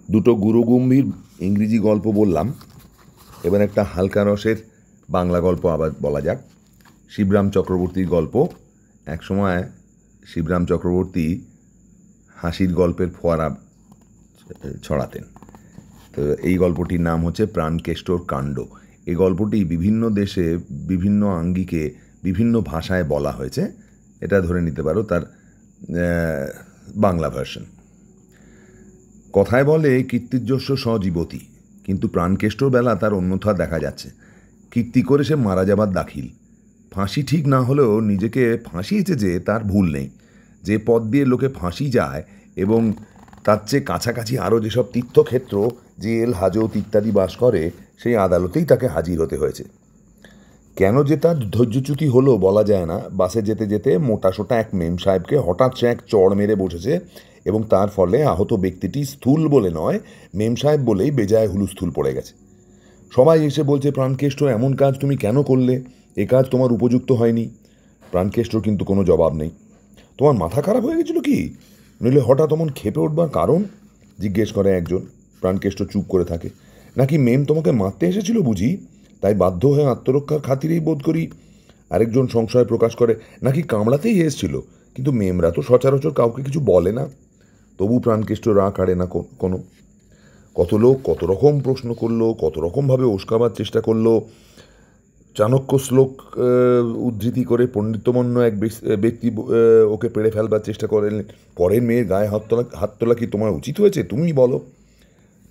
দুটো গুরুগম্ভীর ইংরেজি গল্প বললাম, এবার একটা হালকা রসের বাংলা গল্প আবার বলা যাক। শিবরাম চক্রবর্তীর গল্প। একসময় শিবরাম চক্রবর্তী হাসির গল্পের ফোয়ারা ছড়াতেন। তো এই গল্পটির নাম হচ্ছে প্রাণকেষ্টর কাণ্ড। এই গল্পটি বিভিন্ন দেশে বিভিন্ন আঙ্গিকে বিভিন্ন ভাষায় বলা হয়েছে। এটা ধরে নিতে পারো তার বাংলা ভার্সন। কথায় বলে কীর্তির্যস্য সজীবতী, কিন্তু প্রাণকেষ্টর বেলা তার অন্যথা দেখা যাচ্ছে। কীর্তি করে সে মারা যাবার দাখিল। ফাঁসি ঠিক না হলেও নিজেকে ফাঁসিয়েছে যে তার ভুল নেই। যে পথ দিয়ে লোকে ফাঁসি যায় এবং তার চেয়ে কাছাকাছি আরও যেসব তীর্থক্ষেত্র, জেল, হাজত ইত্যাদি বাস করে, সেই আদালতেই তাকে হাজির হতে হয়েছে। কেন যে তার ধৈর্যচ্যুতি হলো বলা যায় না। বাসে যেতে যেতে মোটাসোটা এক মেম সাহেবকে হঠাৎ সে এক চড় মেরে বসেছে এবং তার ফলে আহত ব্যক্তিটি স্থূল বলে নয়, মেম সাহেব বলেই বেজায় হুলুস্থুল পড়ে গেছে। সবাই এসে বলছে, প্রাণকেষ্ট এমন কাজ তুমি কেন করলে? এ কাজ তোমার উপযুক্ত হয়নি। প্রাণকেষ্টর কিন্তু কোনো জবাব নেই। তোমার মাথা খারাপ হয়ে গেছিল কি? নইলে হঠাৎ এমন ক্ষেপে উঠবার কারণ? জিজ্ঞেস করে একজন। প্রাণকেষ্ট চুপ করে থাকে। নাকি মেম তোমাকে মারতে এসেছিল বুঝি, তাই বাধ্য হয়ে আত্মরক্ষার খাতিরেই বোধ করি? আরেকজন সংশয় প্রকাশ করে। নাকি কামড়াতেই এসেছিল, কিন্তু মেমরা তো সচরাচর কাউকে কিছু বলে না। তবু প্রাণকেষ্ট রাগ কাড়ে না কোনো। কত লোক কত রকম প্রশ্ন করলো, কত রকমভাবে উস্কাবার চেষ্টা করলো। চাণক্য শ্লোক উদ্ধৃতি করে পণ্ডিতমন্য এক ব্যক্তি ওকে পেড়ে ফেলবার চেষ্টা করেন। পরের মেয়ের গায়ে হাত তোলা কি তোমার উচিত হয়েছে? তুমিই বলো।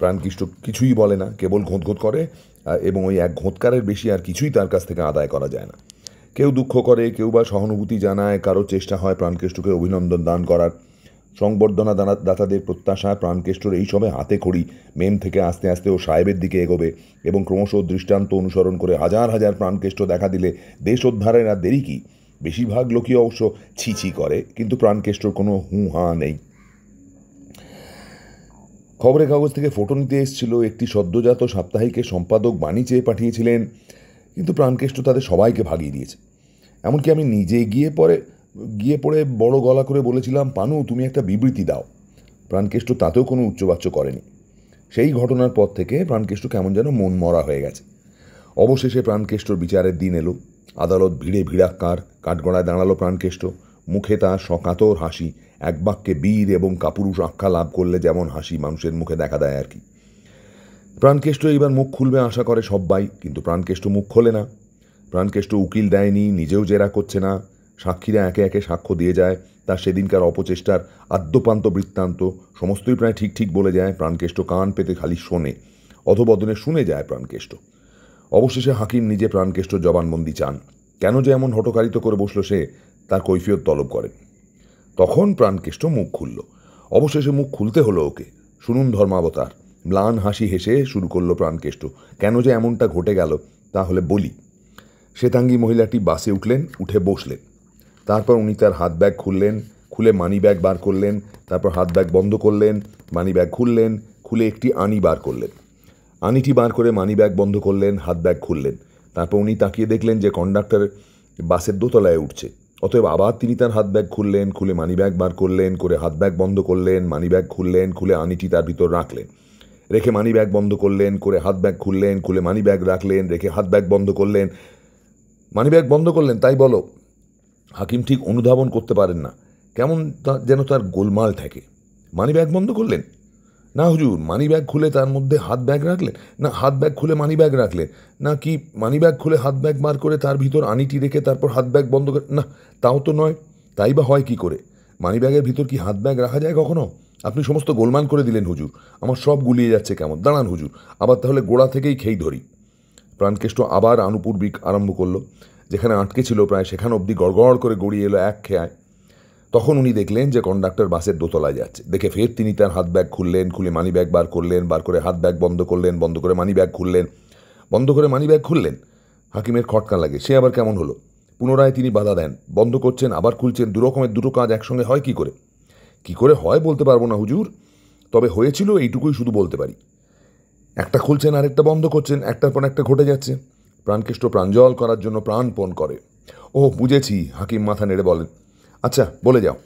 প্রাণকেষ্ট কিছুই বলে না, কেবল ঘোঁত করে, এবং ওই এক ঘোঁতকারের বেশি আর কিছুই তার কাছ থেকে আদায় করা যায় না। কেউ দুঃখ করে, কেউ বা সহানুভূতি জানায়, কারো চেষ্টা হয় প্রাণকেষ্টকে অভিনন্দন দান করার। সংবর্ধনা দাতাদের প্রত্যাশায় প্রাণকেষ্টর এইসবে হাতে খড়ি। মেম থেকে আস্তে আস্তে ও সাহেবের দিকে এগোবে এবং ক্রমশ দৃষ্টান্ত অনুসরণ করে হাজার হাজার প্রাণকেষ্ট দেখা দিলে দেশ উদ্ধারের আর দেরি কি? বেশিরভাগ লোকই অবশ্য ছি করে, কিন্তু প্রাণকেষ্টর কোনো হু হা নেই। খবরের কাগজ থেকে ফটো নিতে এসেছিল একটি সদ্যজাত সাপ্তাহিকের সম্পাদক বাণী চেয়ে পাঠিয়েছিলেন, কিন্তু প্রাণকেষ্ট তাদের সবাইকে ভাগিয়ে দিয়েছে। এমনকি আমি নিজে গিয়ে পড়ে বড় গলা করে বলেছিলাম, পানু তুমি একটা বিবৃতি দাও। প্রাণকেষ্ট তাতেও কোনো উচ্চবাচ্য করেনি। সেই ঘটনার পর থেকে প্রাণকেষ্ট কেমন যেন মন মরা হয়ে গেছে। অবশেষে প্রাণকেষ্টর বিচারের দিন এলো। আদালত ভিড়ে ভিড়াক্কার। কাঠগড়ায় দাঁড়ালো প্রাণকেষ্ট। মুখে তার সকাতর হাসি। এক বাক্যে বীর এবং কাপুরুষ আখ্যা লাভ করলে যেমন হাসি মানুষের মুখে দেখা দেয় আর কি। প্রাণকেষ্ট এবার মুখ খুলবে আশা করে সব্বাই, কিন্তু প্রাণকেষ্ট মুখ খোলে না। প্রাণকেষ্ট উকিল দেয়নি, নিজেও জেরা করছে না। সাক্ষীরা একে একে সাক্ষ্য দিয়ে যায়। তার সেদিনকার অপচেষ্টার আদ্যপান্ত বৃত্তান্ত সমস্তই প্রায় ঠিক বলে যায়। প্রাণকেষ্ট কান পেতে খালি শোনে, অধবদনে শুনে যায় প্রাণকেষ্ট। অবশেষে হাকিম নিজে প্রাণকেষ্টর জবানবন্দি চান। কেন যে এমন হঠকারিতা করে বসল সে, তার কৈফিয়ত তলব করেন। তখন প্রাণকেষ্ট মুখ খুলল। অবশেষে মুখ খুলতে হলো ওকে। শুনুন ধর্মাবতার। ম্লান হাসি হেসে শুরু করলো প্রাণকেষ্ট। কেন যে এমনটা ঘটে গেল তাহলে বলি। শ্বেতাঙ্গী মহিলাটি বাসে উঠলেন, উঠে বসলেন। তারপর উনি তার হাত ব্যাগ খুললেন, খুলে মানি ব্যাগ বার করলেন। তারপর হাত ব্যাগ বন্ধ করলেন, মানি ব্যাগ খুললেন, খুলে একটি আনি বার করলেন। আনিটি বার করে মানি ব্যাগ বন্ধ করলেন, হাত ব্যাগ খুললেন। তারপর উনি তাকিয়ে দেখলেন যে কন্ডাক্টর বাসের দোতলায় উঠছে। অতএব আবার তিনি তার হাত ব্যাগ খুললেন, খুলে মানি ব্যাগ বার করলেন, করে হাত ব্যাগ বন্ধ করলেন, মানি ব্যাগ খুললেন, খুলে আনিটি তার ভিতর রাখলেন। রেখে মানি ব্যাগ বন্ধ করলেন, করে হাত ব্যাগ খুললেন, খুলে মানি ব্যাগ রাখলেন, রেখে হাত ব্যাগ বন্ধ করলেন। মানি ব্যাগ বন্ধ করলেন, তাই বলো? হাকিম ঠিক অনুধাবন করতে পারেন না, কেমন যেন তার গোলমাল থাকে। মানি ব্যাগ বন্ধ করলেন? না হুজুর। মানি ব্যাগ খুলে তার মধ্যে হাত ব্যাগ রাখলেন? না, হাত ব্যাগ খুলে মানি ব্যাগ রাখলেন। না কি মানি ব্যাগ খুলে হাত ব্যাগ বার করে তার ভিতর আনিটি রেখে তারপর হাত ব্যাগ বন্ধ করে? না, তাও তো নয়। তাই বা হয় কি করে? মানি ব্যাগের ভিতর কি হাত ব্যাগ রাখা যায় কখনো? আপনি সমস্ত গোলমাল করে দিলেন হুজুর। আমার সব গুলিয়ে যাচ্ছে কেমন। দাঁড়ান হুজুর, আবার তাহলে গোড়া থেকেই খেই ধরি। প্রাণকেষ্ট আবার আনুপূর্বিক আরম্ভ করলো। যেখানে আটকে ছিল প্রায় সেখান অবধি গড়গড় করে গড়িয়ে এলো এক খেয়ায়। তখন উনি দেখলেন যে কন্ডাক্টর বাসের দোতলায় যাচ্ছে। দেখে ফের তিনি তার হাত ব্যাগ খুললেন, খুলে মানি ব্যাগ বার করলেন, বার করে হাত ব্যাগ বন্ধ করলেন, বন্ধ করে মানি ব্যাগ খুললেন, বন্ধ করে মানি ব্যাগ খুললেন। হাকিমের খটকা লাগে, সে আবার কেমন হলো? পুনরায় তিনি বাধা দেন। বন্ধ করছেন, আবার খুলছেন। দুরকমের দুটো কাজ একসঙ্গে হয় কি করে? কি করে হয় বলতে পারবো না হুজুর, তবে হয়েছিল এইটুকুই শুধু বলতে পারি। একটা খুলছেন, আরেকটা বন্ধ করছেন, একটার পর একটা ঘটে যাচ্ছে। প্রাণকেষ্ট প্রাঞ্জল করার জন্য প্রাণপণ করে। ও বুঝেছি, হাকিম মাথা নেড়ে বলেন। আচ্ছা বলে যাও।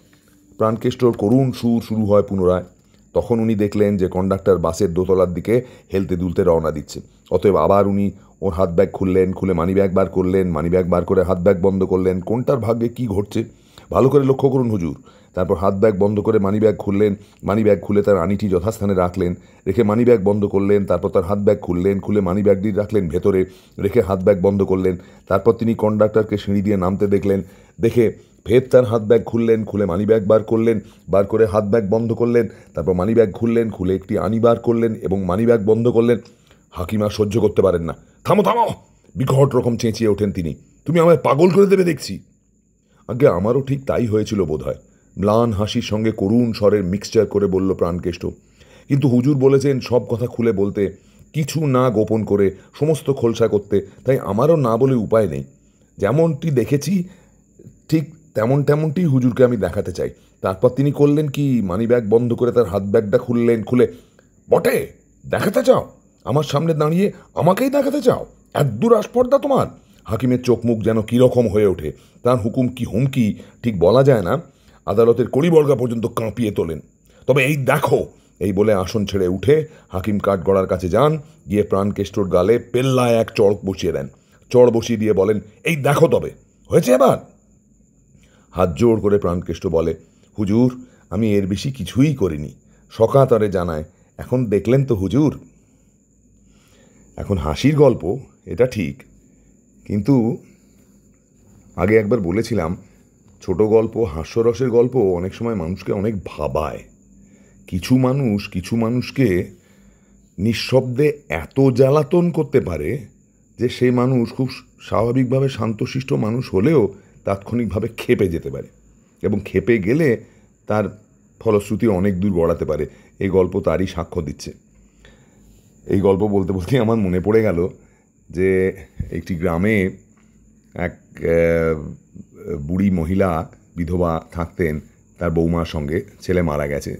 প্রাণকেষ্টর করুণ সুর শুরু হয় পুনরায়। তখন উনি দেখলেন যে কন্ডাক্টর বাসের দোতলার দিকে হেলতে দুলতে রওনা দিচ্ছে। অতএব আবার উনি ওর হাত ব্যাগ খুললেন, খুলে মানিব্যাগ বার করলেন, মানিব্যাগ বার করে হাত ব্যাগ বন্ধ করলেন। কোনটার ভাগ্যে কী ঘটছে ভালো করে লক্ষ্য করুন হুজুর। তারপর হাত ব্যাগ বন্ধ করে মানিব্যাগ খুললেন, মানিব্যাগ খুলে তার আনিটি যথাস্থানে রাখলেন, রেখে মানিব্যাগ বন্ধ করলেন। তারপর তার হাত ব্যাগ খুললেন, খুলে মানিব্যাগটি রাখলেন ভেতরে, রেখে হাত ব্যাগ বন্ধ করলেন। তারপর তিনি কন্ডাক্টরকে সিঁড়ি দিয়ে নামতে দেখলেন, দেখে ফের তার হাত ব্যাগ খুললেন, খুলে মানিব্যাগ বার করলেন, বার করে হাত ব্যাগ বন্ধ করলেন। তারপর মানিব্যাগ খুললেন, খুলে একটি আনি বার করলেন এবং মানিব্যাগ বন্ধ করলেন। হাকিম আর সহ্য করতে পারেন না। থামো থামো, বিকট রকম চেঁচিয়ে ওঠেন তিনি, তুমি আমায় পাগল করে দেবে দেখছি। আগে আমারও ঠিক তাই হয়েছিল বোধ হয়। ম্লান হাসির সঙ্গে করুণ স্বরের মিক্সচার করে বলল প্রাণকেষ্ট, কিন্তু হুজুর বলেছেন সব কথা খুলে বলতে, কিছু না গোপন করে, সমস্ত খোলসা করতে, তাই আমারও না বলে উপায় নেই। যেমনটি দেখেছি ঠিক তেমনটি হুজুরকে আমি দেখাতে চাই। তারপর তিনি করলেন কি, মানিব্যাগ বন্ধ করে তার হাত ব্যাগটা খুললেন, খুলে, বটে দেখাতে চাও? আমার সামনে দাঁড়িয়ে আমাকেই দেখাতে চাও? এত দূর আস্পর্ধা তোমার? হাকিমের চোখ মুখ যেন কীরকম হয়ে ওঠে। তার হুকুম কি হুমকি ঠিক বলা যায় না। আদালতের কড়িবর্গা পর্যন্ত কাঁপিয়ে তোলেন। তবে এই দেখো, এই বলে আসন ছেড়ে উঠে হাকিম কাঠগড়ার কাছে যান, গিয়ে প্রাণকেষ্টর গালে পেল্লায় এক চড় বসিয়ে দেন। চড় বসিয়ে দিয়ে বলেন, এই দেখো তবে হয়েছে এবার? হাত জোড় করে প্রাণকেষ্ট বলে, হুজুর আমি এর বেশি কিছুই করিনি। সকাতরে জানায়, এখন দেখলেন তো হুজুর। এখন হাসির গল্প এটা ঠিক, কিন্তু আগে একবার বলেছিলাম ছোট গল্প, হাস্যরসের গল্প অনেক সময় মানুষকে অনেক ভাবায়। কিছু মানুষকে নিঃশব্দে এত জ্বালাতন করতে পারে যে সেই মানুষ খুব স্বাভাবিকভাবে শান্তশিষ্ট মানুষ হলেও তাৎক্ষণিকভাবে ক্ষেপে যেতে পারে, এবং ক্ষেপে গেলে তার ফলশ্রুতি অনেক দূর গড়াতে পারে। এই গল্প তারই সাক্ষ্য দিচ্ছে। এই গল্প বলতে বলতে আমার মনে পড়ে গেল যে একটি গ্রামে এক বুড়ি মহিলা বিধবা থাকতেন, তার বৌমার সঙ্গে। ছেলে মারা গেছে,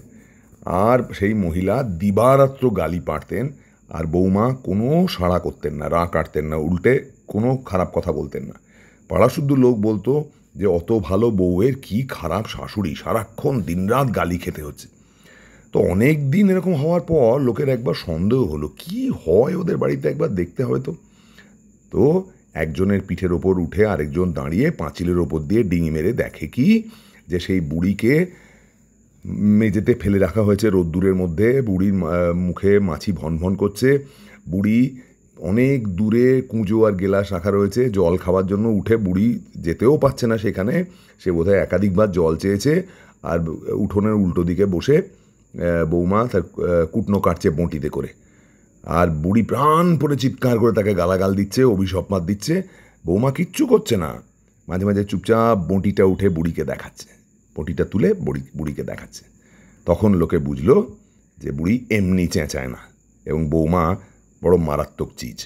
আর সেই মহিলা দিবারাত্র গালি পাড়তেন, আর বৌমা কোনো সাড়া করতেন না, রাগ কাটতেন না, উল্টে কোনো খারাপ কথা বলতেন না। পাড়াশুদ্ধ লোক বলতো যে অত ভালো বউয়ের কি খারাপ শাশুড়ি, সারাক্ষণ দিনরাত গালি খেতে হচ্ছে। তো অনেক দিন এরকম হওয়ার পর লোকের একবার সন্দেহ হলো, কি হয় ওদের বাড়িতে, একবার দেখতে হবে। তো একজনের পিঠের ওপর উঠে আরেকজন দাঁড়িয়ে পাঁচিলের ওপর দিয়ে ডিঙি মেরে দেখে কি, যে সেই বুড়িকে মেঝেতে ফেলে রাখা হয়েছে রোদ্দুরের মধ্যে। বুড়ির মুখে মাছি ভন ভন করছে। বুড়ি অনেক দূরে কুঁজো আর গেলাস রাখা রয়েছে জল খাওয়ার জন্য। উঠে বুড়ি যেতেও পারছে না সেখানে, সে বোধহয় একাধিকবার জল চেয়েছে। আর উঠোনের উল্টো দিকে বসে বৌমা তার কুটনো কাটছে বঁটিতে করে, আর বুড়ি প্রাণ পরে চিৎকার করে তাকে গালাগাল দিচ্ছে, অভিশাপ দিচ্ছে। বৌমা কিচ্ছু করছে না, মাঝে মাঝে চুপচাপ বঁটিটা উঠে বুড়িকে দেখাচ্ছে, বঁটিটা তুলে বুড়িকে দেখাচ্ছে। তখন লোকে বুঝলো যে বুড়ি এমনি চেঁচায় না, এবং বৌমা বড় মারাত্মক চিজ।